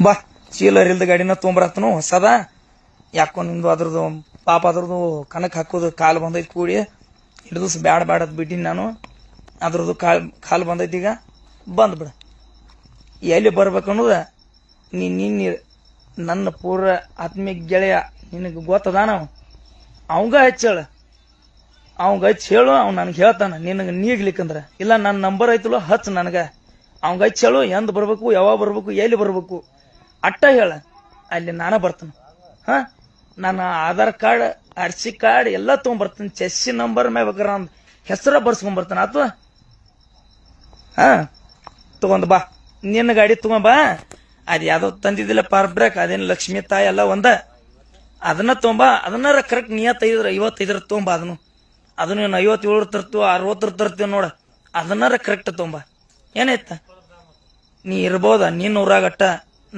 ಬಾ ಚೀಲರ್ ಇಲ್ದ ಗಾಡಿನ ತೊಗೊಂಬರತ್ತನು ಹೊಸದ. ಯಾಕೋ ನಿಂದು ಅದ್ರದ್ದು ಪಾಪ ಅದ್ರದ್ದು ಕನಕ್ ಹಾಕೋದು ಕಾಲು ಬಂದೈತಿ ಕೂಡಿ ಹಿಡಿದು ಬ್ಯಾಡ ಬ್ಯಾಡದ್ ಬಿಟ್ಟಿನಿ ನಾನು. ಅದ್ರದ್ದು ಕಾಲು ಬಂದೈತಿ ಈಗ ಬಂದ್ಬಿಡ. ಎಲ್ಲಿ ಬರ್ಬೇಕನ್ನೋದ ನಿನ್ನ ನನ್ನ ಪೂರ ಆತ್ಮೀಯ ಗೆಳೆಯ ನಿನಗೆ ಗೊತ್ತದ ನಾವು ಅವಂಗ ಹಚ್ಚೇಳ ಅವಂಗ ಹಚ್ಚಿ ಹೇಳು. ಅವ್ನು ನನಗೆ ಹೇಳ್ತಾನ ನಿನಗೆ ನೀಗ್ಲಿಕ್ಕಂದ್ರ ಇಲ್ಲ ನನ್ನ ನಂಬರ್ ಐತಲ್ಲ ಹಚ್ಚ ನನಗೆ. ಅವಂಗ ಹಚ್ಚಿ ಹೇಳು ಎಂದ್ ಬರ್ಬೇಕು ಯಾವಾಗ ಬರ್ಬೇಕು ಎಲ್ಲಿ ಬರ್ಬೇಕು ಅಟ್ಟ ಹೇಳ. ಅಲ್ಲಿ ನಾನ ಬರ್ತಾನ. ಹಾ ನನ್ನ ಆಧಾರ್ ಕಾರ್ಡ್ RC ಕಾರ್ಡ್ ಎಲ್ಲ ತಗೊಂಡ್ಬರ್ತೀನಿ. ಚೆಸ್ಸಿ ನಂಬರ್ ಬೇಕಾರ ಒಂದು ಹೆಸರ ಬರ್ಸ್ಕೊಂಡ್ ಬರ್ತಾನ ಆತು. ಹಾ ತಗೊಂಡ್ ಬಾ ನಿನ್ನ ಗಾಡಿ ತಗೊಂಡ್ ಬಾ. ಅದ್ ಯಾವ್ದೋ ತಂದಿದ್ದಿಲ್ಲ ಪಾರ್ ಬ್ರೇಕ್ ಅದೇನು ಲಕ್ಷ್ಮೀ ತಾಯಿ ಎಲ್ಲ ಒಂದ ಅದನ್ನ ತೊಂಬ. ಅದನ್ನ ಕರೆಕ್ಟ್ ನಿಯತ್ತೈದ್ರ 55 ತೊಂಬ. ಅದನ್ನು 57 ತರ್ತೀವ 60 ತರ್ತೀವ ನೋಡ. ಅದನ್ನಾರ ಕರೆಕ್ಟ್ ತೊಂಬ. ಏನಾಯ್ತ ನೀ ಇರ್ಬೋದ ನಿನ್ನ ಊರಾಗಟ್ಟ